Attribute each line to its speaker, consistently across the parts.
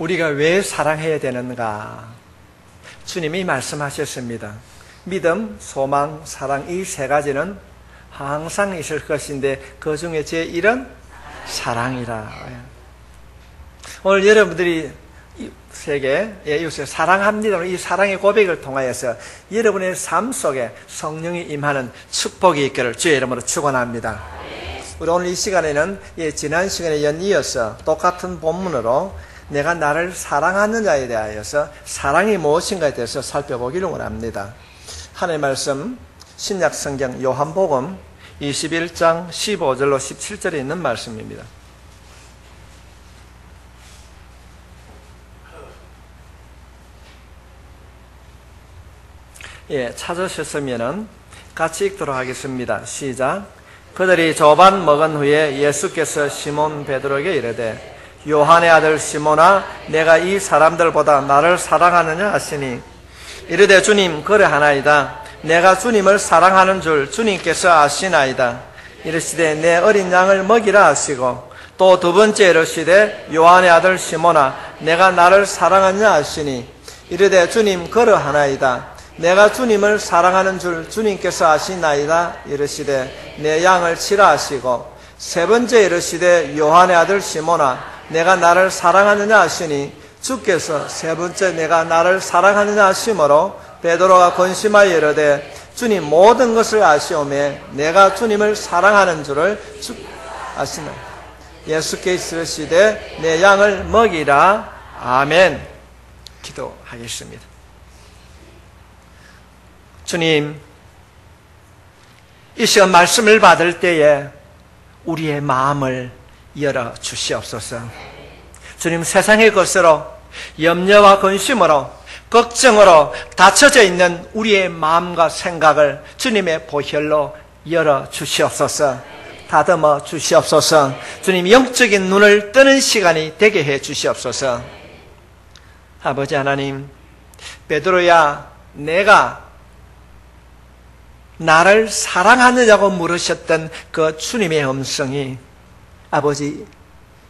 Speaker 1: 우리가 왜 사랑해야 되는가? 주님이 말씀하셨습니다. 믿음, 소망, 사랑 이 세 가지는 항상 있을 것인데 그 중에 제1은 사랑이라. 오늘 여러분들이 세계 이웃을 사랑합니다. 이 사랑의 고백을 통하여서 여러분의 삶 속에 성령이 임하는 축복이 있기를 주의 이름으로 축원합니다. 우리 오늘 이 시간에는 지난 시간에 연이어서 똑같은 본문으로 내가 나를 사랑하느냐에 대하여서 사랑이 무엇인가에 대해서 살펴보기를 원합니다. 하나님의 말씀 신약 성경 요한복음 21장 15절로 17절에 있는 말씀입니다. 찾으셨으면 같이 읽도록 하겠습니다. 시작. 그들이 조반 먹은 후에 예수께서 시몬 베드로에게 이르되 요한의 아들 시몬아 내가 이 사람들보다 나를 사랑하느냐 하시니 이르되 주님 그러하나이다. 내가 주님을 사랑하는 줄 주님께서 아시나이다. 이르시되 내 어린 양을 먹이라 하시고 또 두 번째 이르시되 요한의 아들 시몬아 내가 나를 사랑하느냐 하시니 이르되 주님 그러하나이다. 내가 주님을 사랑하는 줄 주님께서 아시나이다. 이르시되 내 양을 치라 하시고 세 번째 이르시되 요한의 아들 시몬아 내가 나를 사랑하느냐 하시니 주께서 세 번째 내가 나를 사랑하느냐 하심으로 베드로가 근심하여 이르되 주님 모든 것을 아시오매 내가 주님을 사랑하는 줄을 아시나이다. 예수께서 이르시되 내 양을 먹이라. 아멘. 기도하겠습니다. 주님, 이 시간 말씀을 받을 때에 우리의 마음을 열어 주시옵소서. 주님, 세상의 것으로 염려와 근심으로 걱정으로 닫혀져 있는 우리의 마음과 생각을 주님의 보혈로 열어 주시옵소서. 다듬어 주시옵소서. 주님, 영적인 눈을 뜨는 시간이 되게 해 주시옵소서. 아버지 하나님, 베드로야 내가 나를 사랑하느냐고 물으셨던 그 주님의 음성이 아버지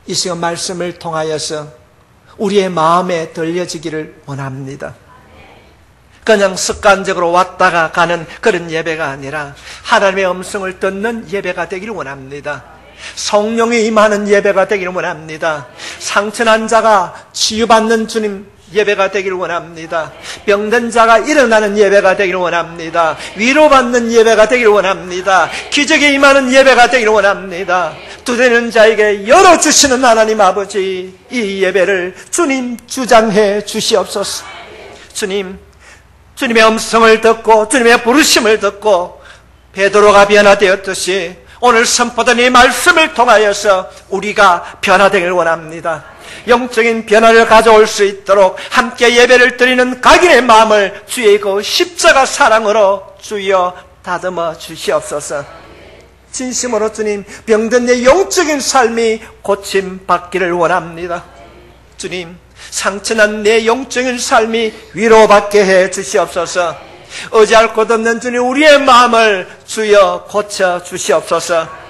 Speaker 1: 이 시간 말씀을 통하여서 우리의 마음에 들려지기를 원합니다. 그냥 습관적으로 왔다가 가는 그런 예배가 아니라 하나님의 음성을 듣는 예배가 되기를 원합니다. 성령이 임하는 예배가 되기를 원합니다. 상처난 자가 치유받는 주님 예배가 되기를 원합니다. 병든 자가 일어나는 예배가 되기를 원합니다. 위로받는 예배가 되기를 원합니다. 기적이 임하는 예배가 되기를 원합니다. 두드리는 자에게 열어주시는 하나님 아버지, 이 예배를 주님 주장해 주시옵소서. 주님, 주님의 음성을 듣고 주님의 부르심을 듣고 베드로가 변화되었듯이 오늘 선포된 이 말씀을 통하여서 우리가 변화되기를 원합니다. 영적인 변화를 가져올 수 있도록 함께 예배를 드리는 각인의 마음을 주의 그 십자가 사랑으로 주여 다듬어 주시옵소서. 진심으로 주님, 병든 내 영적인 삶이 고침받기를 원합니다. 주님, 상처난 내 영적인 삶이 위로받게 해 주시옵소서. 의지할 곳 없는 주님, 우리의 마음을 주여 고쳐 주시옵소서.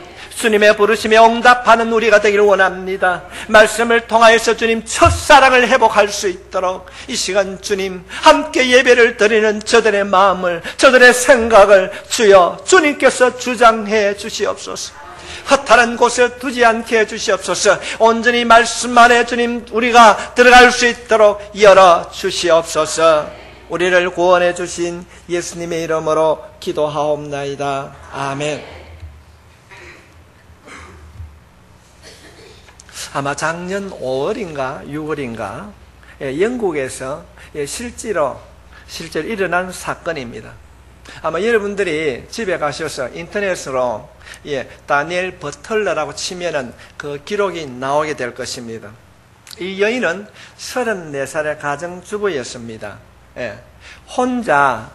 Speaker 1: 주님의 부르심에 응답하는 우리가 되기를 원합니다. 말씀을 통하여서 주님 첫사랑을 회복할 수 있도록 이 시간 주님 함께 예배를 드리는 저들의 마음을, 저들의 생각을 주여 주님께서 주장해 주시옵소서. 헛하는 곳에 두지 않게 해주시옵소서. 온전히 말씀 안에 주님 우리가 들어갈 수 있도록 열어 주시옵소서. 우리를 구원해 주신 예수님의 이름으로 기도하옵나이다. 아멘. 아마 작년 5월인가 6월인가 영국에서 실제로 일어난 사건입니다. 아마 여러분들이 집에 가셔서 인터넷으로 다니엘 버틀러라고 치면은 그 기록이 나오게 될 것입니다. 이 여인은 34살의 가정주부였습니다. 혼자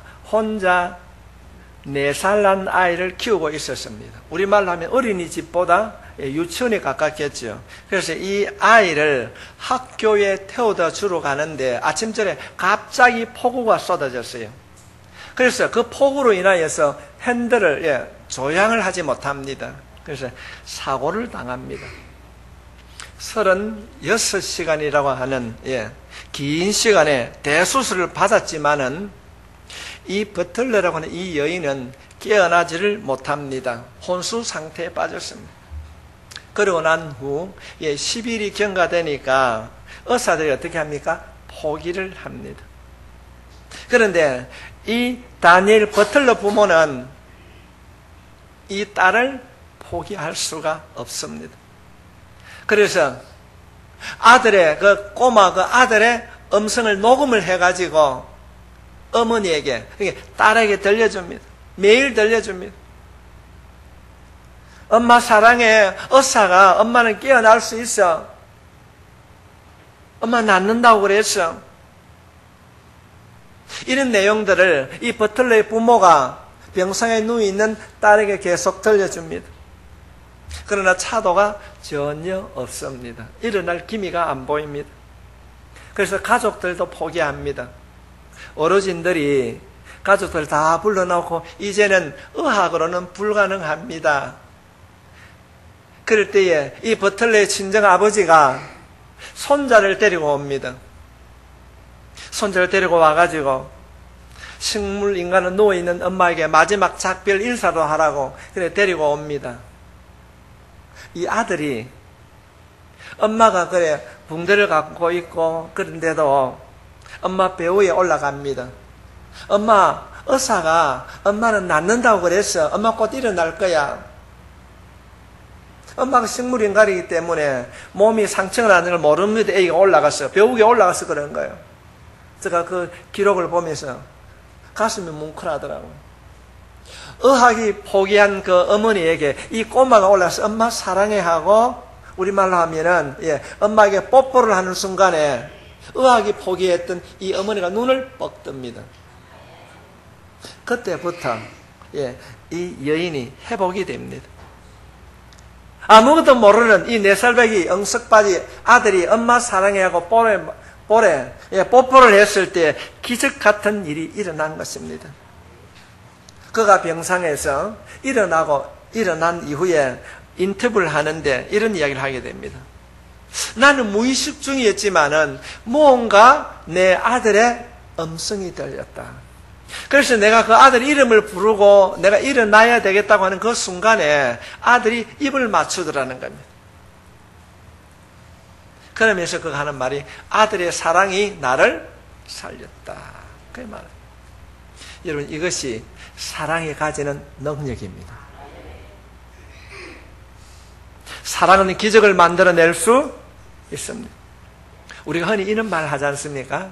Speaker 1: 4살 난 아이를 키우고 있었습니다. 우리말로 하면 어린이집보다 유치원에 가깝겠죠. 그래서 이 아이를 학교에 태워다 주러 가는데 아침전에 갑자기 폭우가 쏟아졌어요. 그래서 그 폭우로 인하여서 핸들을 조향을 하지 못합니다. 그래서 사고를 당합니다. 36시간이라고 하는 긴 시간에 대수술을 받았지만은 이 버틀러라고 하는 이 여인은 깨어나지를 못합니다. 혼수 상태에 빠졌습니다. 그러고 난 후 10일이 경과되니까 의사들이 어떻게 합니까? 포기를 합니다. 그런데 이 다니엘 버틀러 부모는 이 딸을 포기할 수가 없습니다. 그래서 아들의 꼬마 아들의 음성을 녹음을 해가지고 어머니에게, 딸에게 들려줍니다. 매일 들려줍니다. 엄마 사랑해. 의사가 엄마는 깨어날 수 있어. 엄마 낫는다고 그랬어. 이런 내용들을 이 버틀러의 부모가 병상에 누워있는 딸에게 계속 들려줍니다. 그러나 차도가 전혀 없습니다. 일어날 기미가 안 보입니다. 그래서 가족들도 포기합니다. 어르신들이 가족들 다 불러놓고 이제는 의학으로는 불가능합니다. 그럴 때에 이 버틀러의 친정 아버지가 손자를 데리고 옵니다. 손자를 데리고 와가지고 식물 인간은 누워있는 엄마에게 마지막 작별 인사도 하라고 그래 데리고 옵니다. 이 아들이 엄마가 그래 붕대를 갖고 있고 그런데도 엄마 배 위에 올라갑니다. 엄마, 의사가 엄마는 낫는다고 그랬어. 엄마 곧 일어날 거야. 엄마가 식물인간이기 때문에 몸이 상처가 나는 걸 모릅니다. 애기가 올라갔어. 배 위에 올라가서 그런 거예요. 제가 그 기록을 보면서 가슴이 뭉클하더라고요. 의학이 포기한 그 어머니에게 이 꼬마가 올라가서 엄마 사랑해 하고 우리말로 하면은 엄마에게 뽀뽀를 하는 순간에 의학이 포기했던 이 어머니가 눈을 뻑 뜹니다. 그때부터 이 여인이 회복이 됩니다. 아무것도 모르는 이 4살배기 응석바지 아들이 엄마 사랑해 하고 뽀뽀를 했을 때 기적 같은 일이 일어난 것입니다. 그가 병상에서 일어난 이후에 인터뷰를 하는데 이런 이야기를 하게 됩니다. 나는 무의식 중이었지만은 뭔가 내 아들의 음성이 들렸다. 그래서 내가 그 아들 이름을 부르고 내가 일어나야 되겠다고 하는 그 순간에 아들이 입을 맞추더라는 겁니다. 그러면서 그가 하는 말이 아들의 사랑이 나를 살렸다. 그 말이에요. 여러분 이것이 사랑이 가지는 능력입니다. 사랑은 기적을 만들어낼 수 있습니다. 우리가 흔히 이런 말 하지 않습니까?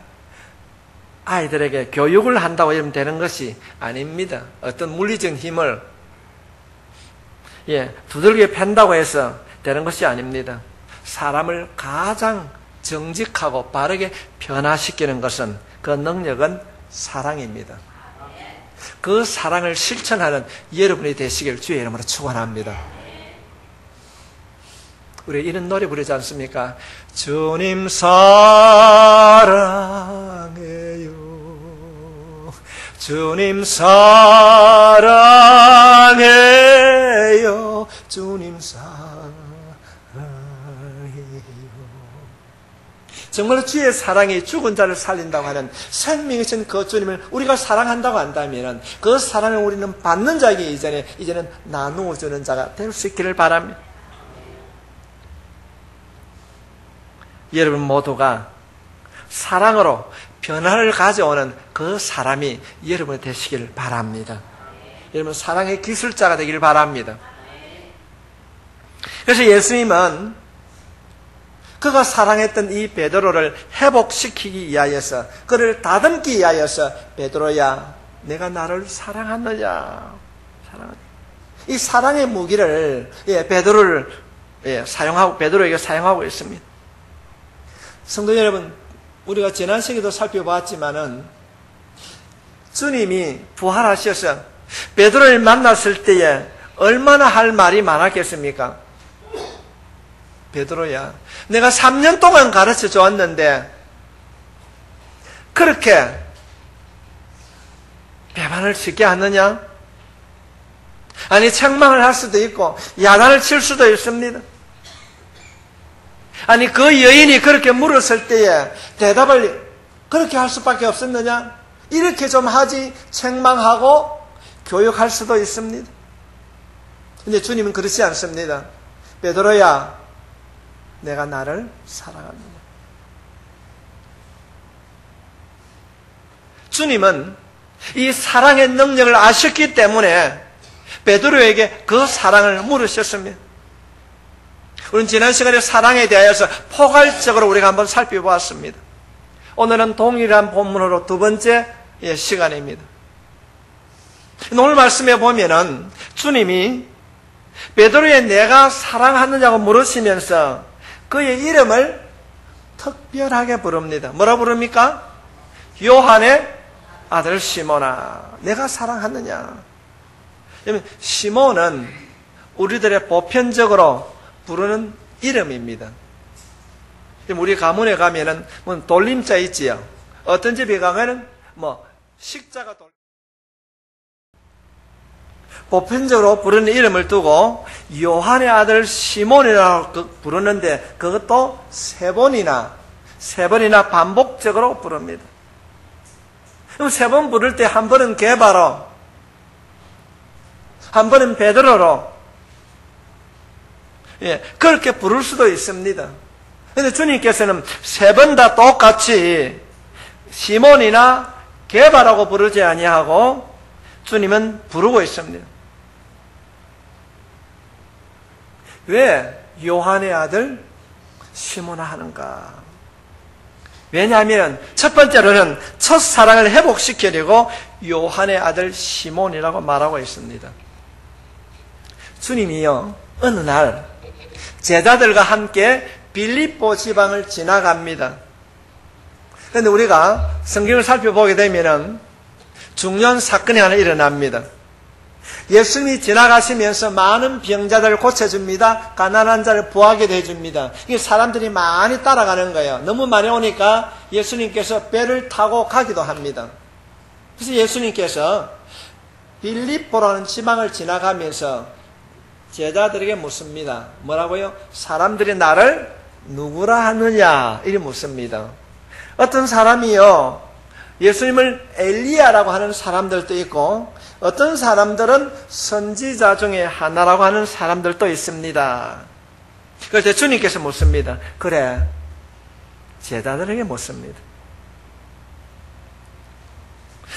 Speaker 1: 아이들에게 교육을 한다고 이러면 되는 것이 아닙니다. 어떤 물리적인 힘을 두들겨 팬다고 해서 되는 것이 아닙니다. 사람을 가장 정직하고 빠르게 변화시키는 것은 그 능력은 사랑입니다. 그 사랑을 실천하는 여러분이 되시길 주의 이름으로 축원합니다. 우리 이런 노래 부르지 않습니까? 주님 사랑해요. 주님 사랑해요. 주님 사랑해요. 정말 주의 사랑이 죽은 자를 살린다고 하는 생명이신 그 주님을 우리가 사랑한다고 한다면 그 사랑을 우리는 받는 자이기 이제는 나누어 주는 자가 될 수 있기를 바랍니다. 여러분 모두가 사랑으로 변화를 가져오는 그 사람이 여러분이 되시길 바랍니다. 여러분 사랑의 기술자가 되길 바랍니다. 그래서 예수님은 그가 사랑했던 이 베드로를 회복시키기 위하여서 그를 다듬기 위하여서 베드로야 내가 나를 사랑하느냐 이 사랑의 무기를 베드로에게 사용하고 있습니다. 성도 여러분, 우리가 지난 시기도 살펴봤지만은 주님이 부활하셔서 베드로를 만났을 때에 얼마나 할 말이 많았겠습니까? 베드로야, 내가 3년 동안 가르쳐 주었는데 그렇게 배반을 짓게 하느냐? 아니 책망을 할 수도 있고 야단을 칠 수도 있습니다. 아니 그 여인이 그렇게 물었을 때에 대답을 그렇게 할 수밖에 없었느냐? 이렇게 좀 하지 책망하고 교육할 수도 있습니다. 근데 주님은 그렇지 않습니다. 베드로야, 내가 나를 사랑합니다. 주님은 이 사랑의 능력을 아셨기 때문에 베드로에게 그 사랑을 물으셨습니다. 우리는 지난 시간에 사랑에 대하여서 포괄적으로 우리가 한번 살펴보았습니다. 오늘은 동일한 본문으로 두 번째 시간입니다. 오늘 말씀에 보면은 주님이 베드로의 내가 사랑하느냐고 물으시면서 그의 이름을 특별하게 부릅니다. 뭐라 부릅니까? 요한의 아들 시몬아, 내가 사랑하느냐. 시몬은 우리들의 보편적으로 부르는 이름입니다. 우리 가문에 가면은 돌림자 있지요. 어떤 집에 가면은 식자가 보편적으로 부르는 이름을 두고 요한의 아들 시몬이라고 부르는데 그것도 세 번이나 반복적으로 부릅니다. 그럼 세 번 부를 때 한 번은 게바로, 한 번은 베드로로, 그렇게 부를 수도 있습니다. 그런데 주님께서는 세 번 다 똑같이 시몬이나 게바라고 부르지 아니하고 주님은 부르고 있습니다. 왜 요한의 아들 시몬아 하는가? 왜냐하면 첫 번째로는 첫사랑을 회복시키려고 요한의 아들 시몬이라고 말하고 있습니다. 주님이요, 어느 날 제자들과 함께 빌립보 지방을 지나갑니다. 그런데 우리가 성경을 살펴보게 되면 중요한 사건이 하나 일어납니다. 예수님이 지나가시면서 많은 병자들을 고쳐줍니다. 가난한 자를 부하게 해줍니다. 이게 사람들이 많이 따라가는 거예요. 너무 많이 오니까 예수님께서 배를 타고 가기도 합니다. 그래서 예수님께서 빌립보라는 지방을 지나가면서 제자들에게 묻습니다. 뭐라고요? 사람들이 나를 누구라 하느냐? 이렇게 묻습니다. 어떤 사람이요, 예수님을 엘리야라고 하는 사람들도 있고 어떤 사람들은 선지자 중에 하나라고 하는 사람들도 있습니다. 그래서 주님께서 묻습니다. 그래, 제자들에게 묻습니다.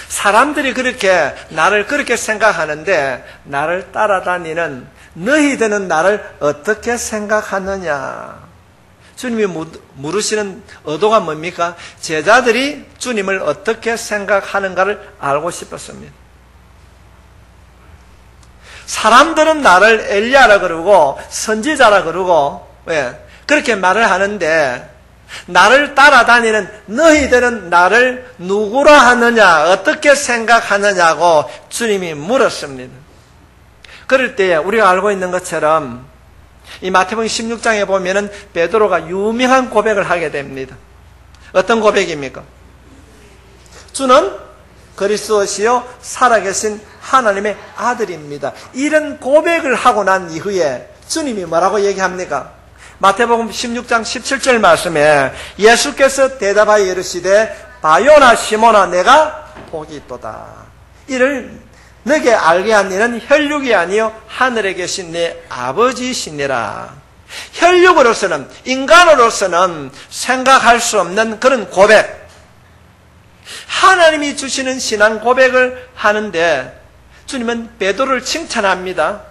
Speaker 1: 사람들이 그렇게 나를 그렇게 생각하는데 나를 따라다니는 너희들은 나를 어떻게 생각하느냐? 주님이 물으시는 의도가 뭡니까? 제자들이 주님을 어떻게 생각하는가를 알고 싶었습니다. 사람들은 나를 엘리야라 그러고 선지자라 그러고 그렇게 말을 하는데 나를 따라다니는 너희들은 나를 누구라 하느냐, 어떻게 생각하느냐고 주님이 물었습니다. 그럴 때 우리가 알고 있는 것처럼 이 마태복음 16장에 보면은 베드로가 유명한 고백을 하게 됩니다. 어떤 고백입니까? 주는 그리스도시요 살아계신 하나님의 아들입니다. 이런 고백을 하고 난 이후에 주님이 뭐라고 얘기합니까? 마태복음 16장 17절 말씀에 예수께서 대답하여 이르시되 바요나 시몬아 내가 복이 있도다. 이를 너게 알게 한 이는 혈육이 아니요 하늘에 계신 내 아버지시니라. 혈육으로서는, 인간으로서는 생각할 수 없는 그런 고백, 하나님이 주시는 신앙 고백을 하는데 주님은 베드로를 칭찬합니다.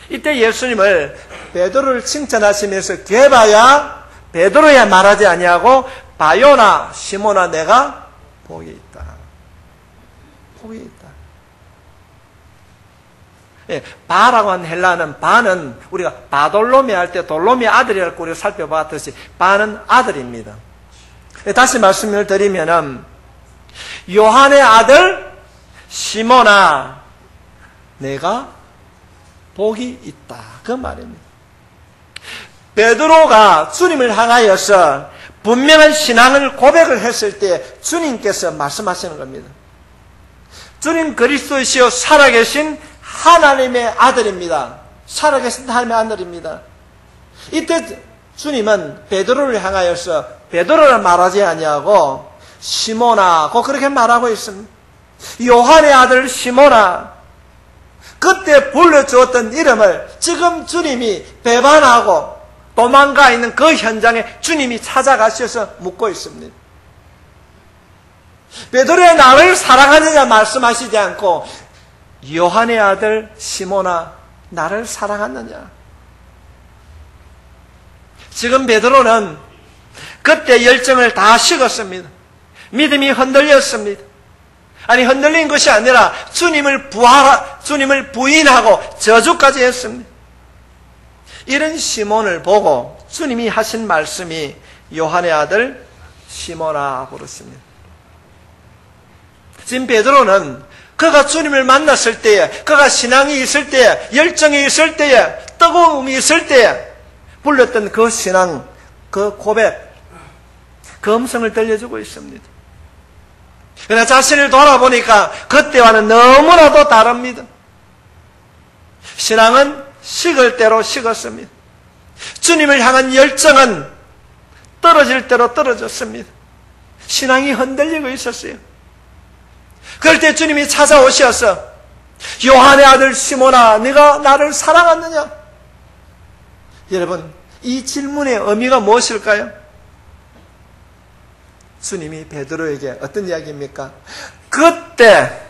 Speaker 1: 이때 예수님을 베드로를 칭찬하시면서 게바야 베드로야 말하지 아니하고 바요나 시몬아 내가 복이 있다. 복이 있다. 바라고 하는 헬라어는, 바는 우리가 바돌로미 할 때 돌로미 아들이라고 우리가 살펴봤듯이 바는 아들입니다. 다시 말씀을 드리면은 요한의 아들 시몬아 내가 복이 있다, 그 말입니다. 베드로가 주님을 향하여서 분명한 신앙을 고백을 했을 때 주님께서 말씀하시는 겁니다. 주님 그리스도시요 살아계신 하나님의 아들입니다. 살아계신 하나님의 아들입니다. 이때 주님은 베드로를 향하여서 베드로를 말하지 아니하고 시몬아고 그렇게 말하고 있습니다. 요한의 아들 시몬아, 그때 불러주었던 이름을 지금 주님이 배반하고 도망가 있는 그 현장에 주님이 찾아가셔서 묻고 있습니다. 베드로의 나를 사랑하느냐 말씀하시지 않고 요한의 아들 시몬아, 나를 사랑하느냐. 지금 베드로는 그때 열정을 다 식었습니다. 믿음이 흔들렸습니다. 아니, 흔들린 것이 아니라 주님을 부인하고 저주까지 했습니다. 이런 시몬을 보고 주님이 하신 말씀이 요한의 아들 시몬아 그렇습니다. 지금 베드로는 그가 주님을 만났을 때에, 그가 신앙이 있을 때에, 열정이 있을 때에, 뜨거움이 있을 때에 불렀던 그 신앙, 그 고백, 그 음성을 들려주고 있습니다. 그러나 자신을 돌아보니까 그때와는 너무나도 다릅니다. 신앙은 식을 대로 식었습니다. 주님을 향한 열정은 떨어질 대로 떨어졌습니다. 신앙이 흔들리고 있었어요. 그럴 때 주님이 찾아오셔서 요한의 아들 시몬아, 네가 나를 사랑하느냐? 여러분, 이 질문의 의미가 무엇일까요? 주님이 베드로에게 어떤 이야기입니까? 그때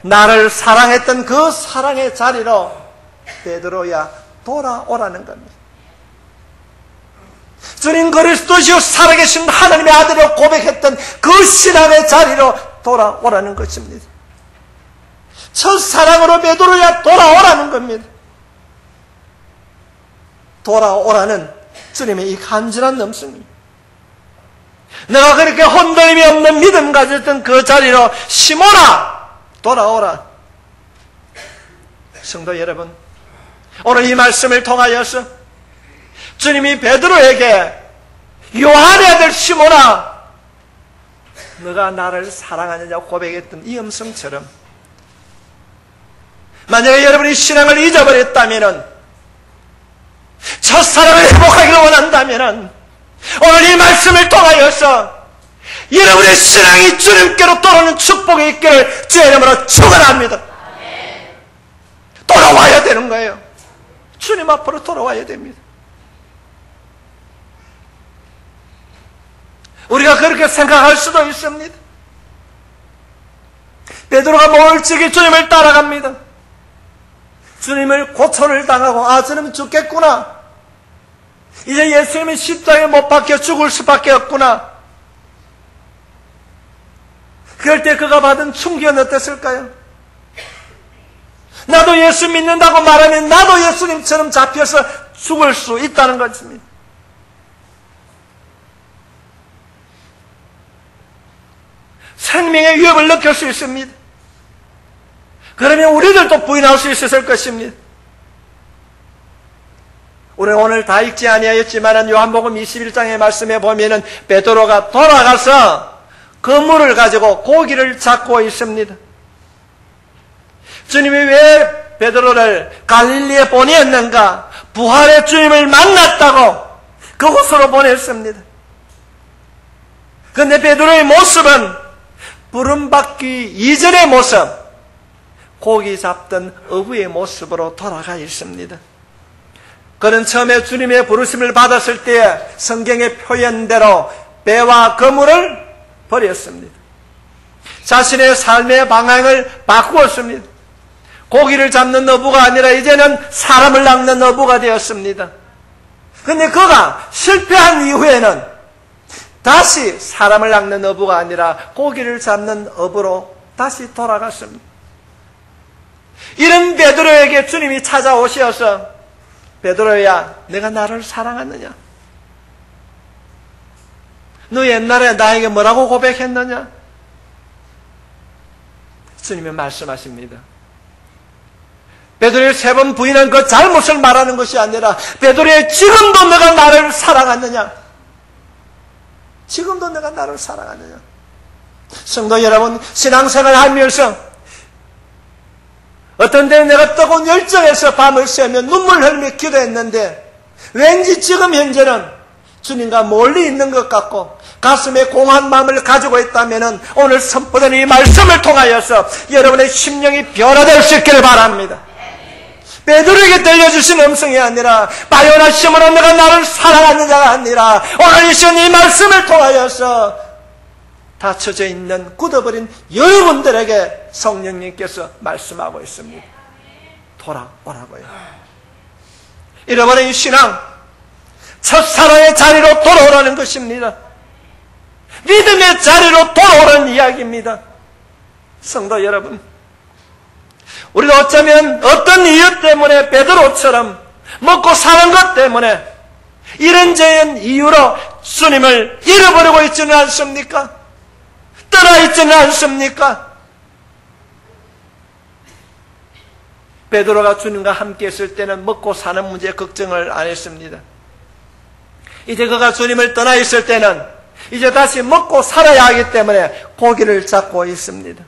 Speaker 1: 나를 사랑했던 그 사랑의 자리로 베드로야 돌아오라는 겁니다. 주님 그리스도시요 살아계신 하나님의 아들로 고백했던 그 신앙의 자리로 돌아오라는 것입니다. 첫사랑으로 베드로야 돌아오라는 겁니다. 돌아오라는 주님의 이 간절한 음성입니다. 내가 그렇게 흔들림이 없는 믿음 가졌던 그 자리로 시몬아 돌아오라. 성도 여러분, 오늘 이 말씀을 통하여서 주님이 베드로에게 요한의 아들 시몬아, 너가 나를 사랑하느냐고 고백했던 이 음성처럼 만약에 여러분이 신앙을 잊어버렸다면, 첫사랑을 회복하기를 원한다면 오늘 이 말씀을 통하여서 여러분의 신앙이 주님께로 돌아오는 축복이 있기를 주의 이름으로 축원합니다. 돌아와야 되는 거예요. 주님 앞으로 돌아와야 됩니다. 우리가 그렇게 생각할 수도 있습니다. 베드로가 멀찍이 주님을 따라갑니다. 주님을 고초를 당하고 주님 죽겠구나. 이제 예수님이 십자가에 못 박혀 죽을 수밖에 없구나. 그럴 때 그가 받은 충격은 어땠을까요? 나도 예수 믿는다고 말하면 나도 예수님처럼 잡혀서 죽을 수 있다는 것입니다. 생명의 위협을 느낄 수 있습니다. 그러면 우리들도 부인할 수 있었을 것입니다. 우리는 오늘 다 읽지 아니하였지만 요한복음 21장의 말씀에 보면은 베드로가 돌아가서 그물을 가지고 고기를 잡고 있습니다. 주님이 왜 베드로를 갈릴리에 보냈는가? 부활의 주님을 만났다고 그곳으로 보냈습니다. 그런데 베드로의 모습은 부름받기 이전의 모습, 고기 잡던 어부의 모습으로 돌아가 있습니다. 그는 처음에 주님의 부르심을 받았을 때 성경의 표현대로 배와 그물을 버렸습니다. 자신의 삶의 방향을 바꾸었습니다. 고기를 잡는 어부가 아니라 이제는 사람을 낚는 어부가 되었습니다. 그런데 그가 실패한 이후에는 다시 사람을 낚는 어부가 아니라 고기를 잡는 어부로 다시 돌아갔습니다. 이런 베드로에게 주님이 찾아오셔서 베드로야, 내가 나를 사랑하느냐? 너 옛날에 나에게 뭐라고 고백했느냐? 주님이 말씀하십니다. 베드로의 3번 부인한 그 잘못을 말하는 것이 아니라 베드로의 지금도 내가 나를 사랑하느냐? 지금도 내가 나를 사랑하느냐? 성도 여러분, 신앙생활 하면서 어떤 때는 내가 뜨거운 열정에서 밤을 새며 눈물 흘리며 기도했는데 왠지 지금 현재는 주님과 멀리 있는 것 같고 가슴에 공한 마음을 가지고 있다면 오늘 선포된 이 말씀을 통하여서 여러분의 심령이 변화될 수 있기를 바랍니다. 베드로에게 들려주신 음성이 아니라 바요나 시몬아 내가 나를 사랑하는 자가 아니라 오늘 이 시간 이 말씀을 통하여서 닫혀져 있는 굳어버린 여러분들에게 성령님께서 말씀하고 있습니다. 돌아오라고요. 잃어버린 신앙, 첫사랑의 자리로 돌아오라는 것입니다. 믿음의 자리로 돌아오라는 이야기입니다. 성도 여러분, 우리도 어쩌면 어떤 이유 때문에 베드로처럼 먹고 사는 것 때문에 이런저런 이유로 주님을 잃어버리고 있지는 않습니까? 떠나 있지는 않습니까? 베드로가 주님과 함께 했을 때는 먹고 사는 문제에 걱정을 안 했습니다. 이제 그가 주님을 떠나 있을 때는 이제 다시 먹고 살아야 하기 때문에 고기를 잡고 있습니다.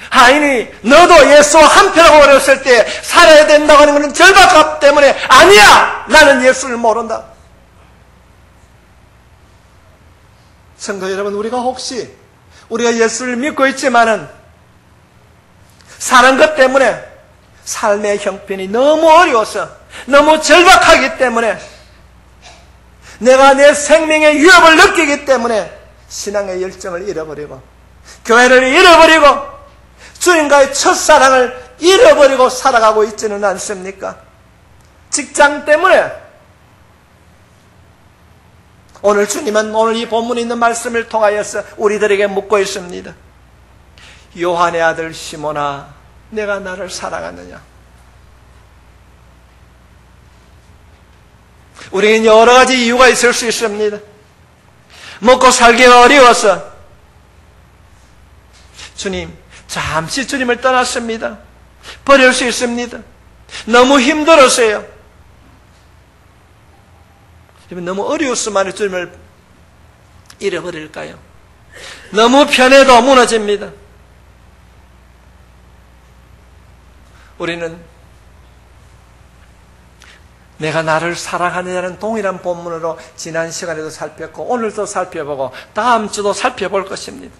Speaker 1: 하인이 너도 예수와 한패라고 어렸을 때 살아야 된다고 하는 것은 절박함 때문에 아니야! 나는 예수를 모른다. 성도 여러분, 우리가 혹시 우리가 예수를 믿고 있지만은 사는 것 때문에 삶의 형편이 너무 어려워서 너무 절박하기 때문에 내가 내 생명의 위협을 느끼기 때문에 신앙의 열정을 잃어버리고 교회를 잃어버리고 주님과의 첫사랑을 잃어버리고 살아가고 있지는 않습니까? 직장 때문에 오늘 주님은 오늘 이 본문에 있는 말씀을 통하여서 우리들에게 묻고 있습니다. 요한의 아들 시몬아, 내가 나를 사랑하느냐? 우리는 여러 가지 이유가 있을 수 있습니다. 먹고 살기가 어려워서 주님, 잠시 주님을 떠났습니다. 버릴 수 있습니다. 너무 힘들었어요. 너무 어려웠으면 주님을 잃어버릴까요? 너무 편해도 무너집니다. 우리는 내가 나를 사랑하느냐는 동일한 본문으로 지난 시간에도 살폈고 오늘도 살펴보고 다음 주도 살펴볼 것입니다.